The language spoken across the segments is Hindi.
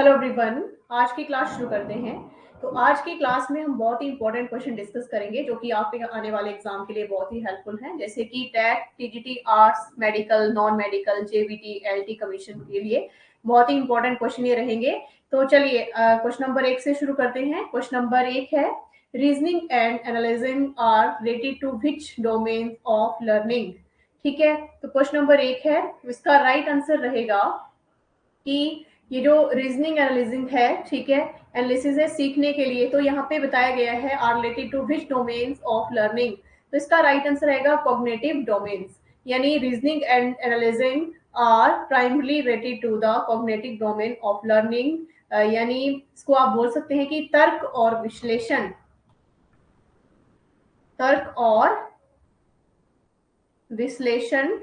हेलो एवरीवन, आज की क्लास शुरू करते हैं। तो आज की क्लास में हम बहुत ही इंपॉर्टेंट क्वेश्चन डिस्कस करेंगे जो कि आपके आने वाले एग्जाम के लिए बहुत ही हेल्पफुल हैं, जैसे कि TET, TGT, arts, medical, non medical, JBT, LT commission के लिए बहुत ही इंपॉर्टेंट क्वेश्चन ये रहेंगे। तो चलिए क्वेश्चन नंबर 1 से शुरू करते हैं। क्वेश्चन नंबर 1 है, reasoning and analysing are related to which domain of learning. ठीक है, तो क्वेश्चन नंबर 1 है, इसका राइट आंसर रहेगा कि ये जो रीजनिंग एनालिसिस है, ठीक है, एनालिसिस है सीखने के लिए, तो यहाँ पे बताया गया है are related to which domains of learning. तो इसका राइट आंसर रहेगा कॉग्निटिव डोमेन्स, यानी reasoning and analysing are primarily related to the cognitive domain of learning. यानी इसको आप बोल सकते हैं कि तर्क और विश्लेषण, तर्क और विश्लेषण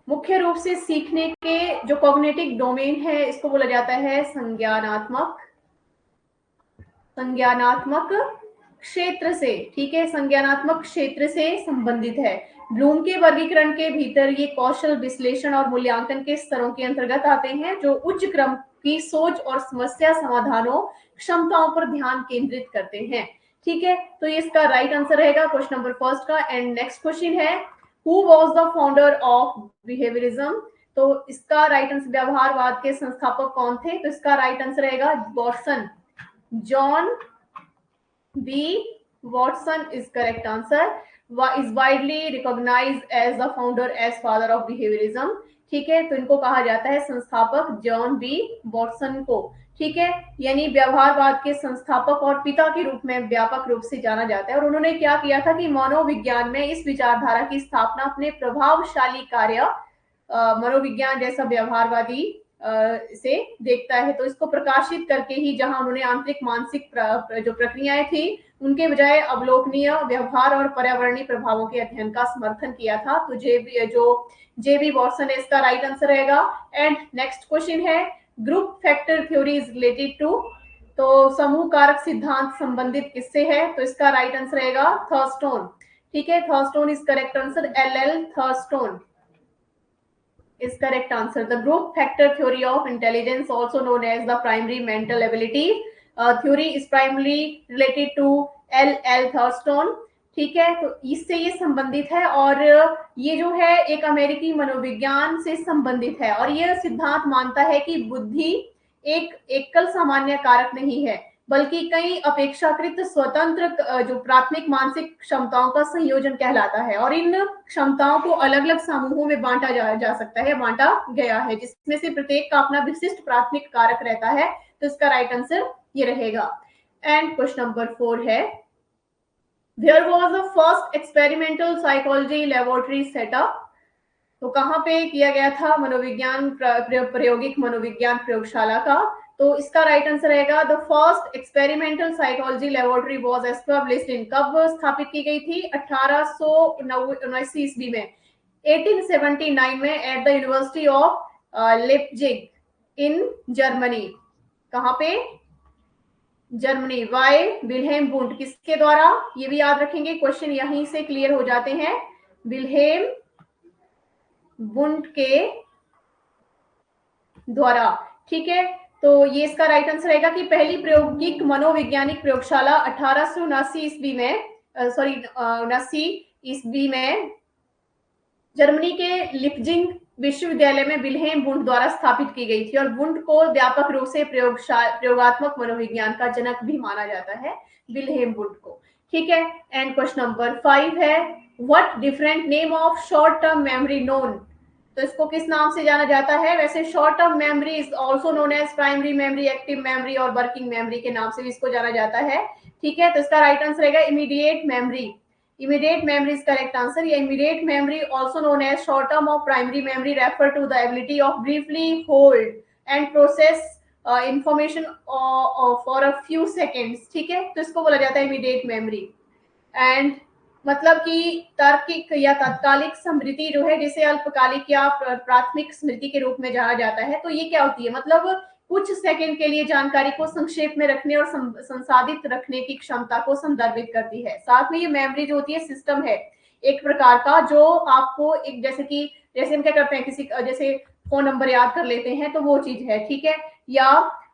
मुख्य रूप से सीखने के जो कॉग्निटिव डोमेन है, इसको बोला जाता है संज्ञानात्मक क्षेत्र से। ठीक है, संज्ञानात्मक क्षेत्र से संबंधित है। ब्लूम के वर्गीकरण के भीतर ये कौशल विश्लेषण और मूल्यांकन के स्तरों के अंतर्गत आते हैं जो उच्च क्रम की सोच और समस्या समाधानों क्षमताओं पर ध्यान केंद्रित करते हैं। ठीक है, तो ये इसका राइट आंसर रहेगा क्वेश्चन नंबर फर्स्ट का। एंड नेक्स्ट क्वेश्चन है, who was the founder of behaviourism. तो इसका राइट आंसर, व्यवहारवाद के संस्थापक कौन थे? तो इसका राइट आंसर रहेगा Watson, John B Watson is correct answer. Is widely recognized as the founder as father of behaviorism. ठीक है, तो इनको कहा जाता है संस्थापक जॉन बी वॉटसन को। ठीक है, यानी व्यवहारवाद के संस्थापक और पिता के रूप में व्यापक रूप से जाना जाता है। और उन्होंने क्या किया था कि मनोविज्ञान में इस विचारधारा की स्थापना अपने प्रभावशाली कार्य मनोविज्ञान जैसा व्यवहारवादी से देखता है, तो इसको प्रकाशित करके ही जहां उन्होंने आंतरिक मानसिक जो प्रक्रियाएं थी उनके बजाय अवलोकनीय व्यवहार और पर्यावरणीय प्रभावों के अध्ययन का समर्थन किया था। तो जेबी वॉटसन है, इसका राइट आंसर रहेगा। एंड नेक्स्ट क्वेश्चन है, group factor theory is related to. तो समूह कारक सिद्धांत संबंधित किससे है? तो इसका राइट आंसर रहेगा थर्स्टोन। ठीक है, Thurstone is correct answer, L Thurstone is correct answer. The group factor theory of intelligence, also known as the primary mental ability theory, is primarily related to L Thurston. ठीक है, तो इससे ये संबंधित है और ये जो है एक अमेरिकी मनोविज्ञान से संबंधित है और यह सिद्धांत मानता है कि बुद्धि एक एकल सामान्य कारक नहीं है बल्कि कई अपेक्षाकृत स्वतंत्र जो प्राथमिक मानसिक क्षमताओं का संयोजन कहलाता है और इन क्षमताओं को अलग अलग समूहों में बांटा जा सकता है, बांटा गया है, जिसमें से प्रत्येक का अपना विशिष्ट प्राथमिक कारक रहता है। तो इसका राइट आंसर ये रहेगा। एंड क्वेश्चन नंबर 4 है, there was the first experimental psychology laboratory setup. तो कहाँ पे किया गया था मनोविज्ञान प्रायोगिक मनोविज्ञान प्रयोगशाला का? तो इसका राइट आंसर रहेगा, the first experimental psychology laboratory was established in, कब स्थापित की गई थी? 1879 ईस्वी में, 1879 में, at the university of Leipzig in Germany. कहाँ पे? जर्मनी। वाई विल्हेम वुंड, किसके द्वारा? ये भी याद रखेंगे, क्वेश्चन यहीं से क्लियर हो जाते हैं। विल्हेम वुंड के द्वारा। ठीक है, तो ये इसका राइट आंसर रहेगा कि पहली प्रायोगिक मनोवैज्ञानिक प्रयोगशाला 1879 ईस्वी में, 79 ईस्वी में जर्मनी के लिप्जिग विश्वविद्यालय में विल्हेम वुंड द्वारा स्थापित की गई थी और वुंड को व्यापक रूप से प्रयोगात्मक मनोविज्ञान का जनक भी माना जाता है, विल्हेम वुंड को। ठीक है, एंड क्वेश्चन नंबर 5 है, what different name of short term memory known. तो इसको किस नाम से जाना जाता है? वैसे short term memory is also known as primary memory, active memory और वर्किंग मेमोरी के नाम से भी इसको जाना जाता है। ठीक है, तो इसका राइट आंसर रहेगा immediate memory. Immediate memory is correct answer. Yeah, immediate memory, also known as short term of primary memory, refer to the ability of briefly hold and process information for a few seconds. ठीक है, तो इसको बोला जाता है immediate memory. And मतलब कि तार्किक या तात्कालिक स्मृति जो है, जिसे अल्पकालिक या प्राथमिक स्मृति के रूप में जाना जाता है, तो ये क्या होती है? मतलब कुछ सेकंड के लिए जानकारी को संक्षेप में रखने और संसाधित रखने की क्षमता को संदर्भित करती है। साथ में ये मेमोरी जो होती है सिस्टम है एक प्रकार का, जो आपको एक जैसे हम क्या करते हैं, किसी जैसे फोन नंबर याद कर लेते हैं, तो वो चीज है। ठीक है, या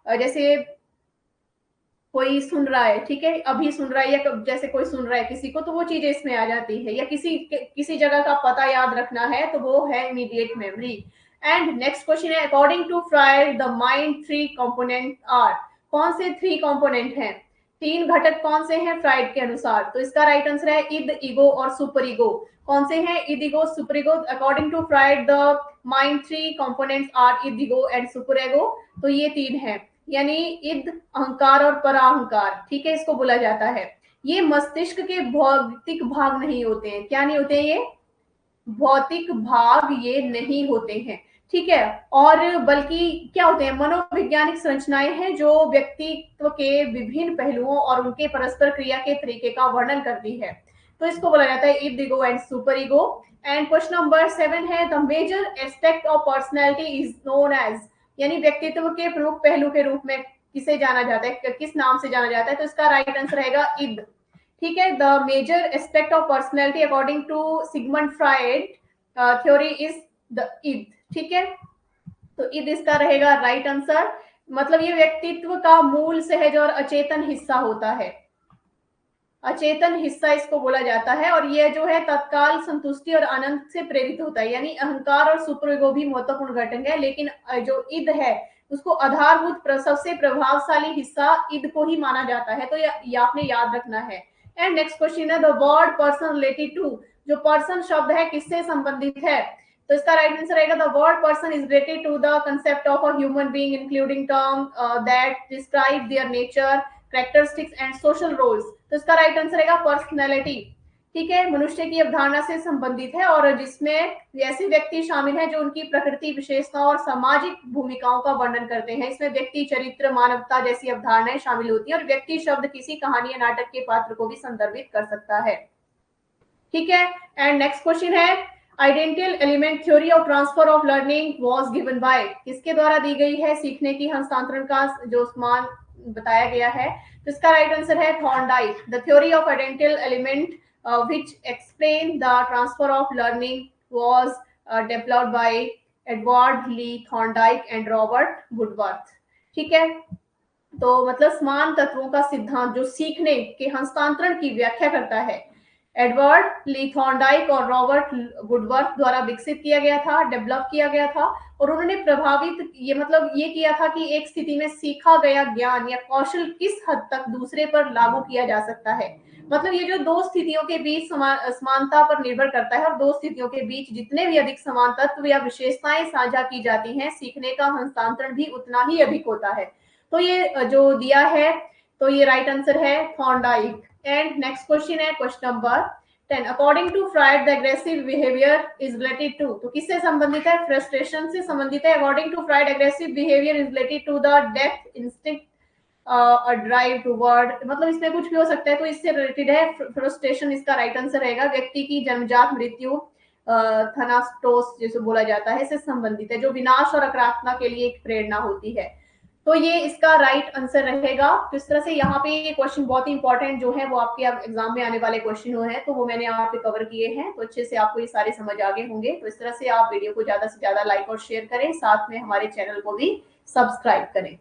जैसे कोई सुन रहा है, ठीक है, अभी सुन रहा है, या जैसे कोई सुन रहा है किसी को, तो वो चीजें इसमें आ जाती है। या किसी जगह का पता याद रखना है तो वो है immediate memory. And next question है, according to Freud the mind three component are. कौन से थ्री कंपोनेंट हैं, तीन घटक कौन से हैं फ्राइड के अनुसार? तो इसका राइट आंसर है इद, ईगो और सुपर ईगो। कौन से हैं? Id, ego, super ego. According to Freud the mind three components are id, ego and super ego. तो ये तीन है, यानी इद, अहंकार और पराहंकार, ठीक है, इसको बोला जाता है। ये मस्तिष्क के भौतिक भाग नहीं होते हैं। क्या नहीं होते हैं ये? भौतिक भाग ये नहीं होते हैं, ठीक है। और बल्कि क्या होते हैं? मनोवैज्ञानिक संरचनाएं हैं जो व्यक्तित्व के विभिन्न पहलुओं और उनके परस्पर क्रिया के तरीके का वर्णन करती है। तो इसको बोला जाता है id, ego and super ego. And question number 7 है, the major aspect of personality is known as, यानी व्यक्तित्व के प्रमुख पहलू के रूप में किसे जाना जाता है, किस नाम से जाना जाता है? तो इसका राइट आंसर रहेगा इद, ठीक है। The major aspect of personality according to Sigmund Freud theory is the id, ठीक है। तो इद इसका रहेगा राइट आंसर। मतलब ये व्यक्तित्व का मूल, सहज और अचेतन हिस्सा होता है, अचेतन हिस्सा इसको बोला जाता है। और ये जो है तत्काल संतुष्टि और आनंद से प्रेरित होता है, यानी अहंकार और सुपर ईगो भी महत्वपूर्ण घटक है, लेकिन जो इद है उसको आधारभूत सबसे प्रभावशाली हिस्सा इद को ही माना जाता है। तो ये आपने याद रखना है। एंड नेक्स्ट क्वेश्चन है, the word person related to, जो पर्सन शब्द है किससे संबंधित है? तो इसका राइट आंसर रहेगा, the word person is related to the concept of a human being including term that describe their nature, characteristics and social roles. तो इसका राइट आंसर रहेगा पर्सनैलिटी, ठीक है, मनुष्य की अवधारणा से संबंधित है और जिसमें ऐसे व्यक्ति शामिल हैं जो उनकी प्रकृति, विशेषताओं और सामाजिक भूमिकाओं का वर्णन करते हैं। इसमें व्यक्ति चरित्र, मानवता जैसी अवधारणाएं शामिल होती हैं। और व्यक्ति शब्द किसी कहानी या नाटक के पात्र को भी संदर्भित कर सकता है, ठीक है। एंड नेक्स्ट क्वेश्चन है, identical element theory of transfer of learning was given by, किसके द्वारा दी गई है सीखने की हस्तांतरण का जो मान बताया गया है? तो इसका राइट आंसर है Thorndike. The theory of identical element which explain the transfer of learning was developed by Edward Lee Thorndike and Robert Woodworth, ठीक है। तो मतलब समान तत्वों का सिद्धांत जो सीखने के हस्तांतरण की व्याख्या करता है, एडवर्ड ली थॉर्नडाइक और रॉबर्ट वुडवर्थ द्वारा विकसित किया गया था, डेवलप किया गया था। और उन्होंने प्रभावित ये किया था कि एक स्थिति में सीखा गया ज्ञान या कौशल किस हद तक दूसरे पर लागू किया जा सकता है। मतलब ये जो दो स्थितियों के बीच समानता पर निर्भर करता है, और दो स्थितियों के बीच जितने भी अधिक समान तत्व या विशेषताएं साझा की जाती हैं, सीखने का हस्तांतरण भी उतना ही अधिक होता है। तो ये जो दिया है, तो ये राइट आंसर है थॉर्नडाइक। एंड नेक्स्ट क्वेश्चन है question number 10, according to Freud the aggressive behaviour is related to, तो किससे संबंधित है? फ्रस्ट्रेशन से संबंधित है। According to Freud aggressive behaviour is related to the डेप्थ इंस्टिंक्ट ड्राइव टूवर्ड, मतलब इसमें कुछ भी हो सकता है, तो इससे रिलेटेड है फ्रस्ट्रेशन, इसका राइट आंसर रहेगा। व्यक्ति की जन्मजात मृत्यु थनाटोस जिसे बोला जाता है, इससे संबंधित है, जो विनाश और आक्रामकता के लिए एक प्रेरणा होती है। तो ये इसका राइट आंसर रहेगा। तो इस तरह से यहाँ पे ये क्वेश्चन बहुत ही इंपॉर्टेंट जो है वो आपके एग्जाम में आने वाले क्वेश्चन हो हैं, तो वो मैंने यहाँ पे कवर किए हैं। तो अच्छे से आपको ये सारे समझ आ गए होंगे। तो इस तरह से आप वीडियो को ज्यादा से ज्यादा लाइक और शेयर करें, साथ में हमारे चैनल को भी सब्सक्राइब करें।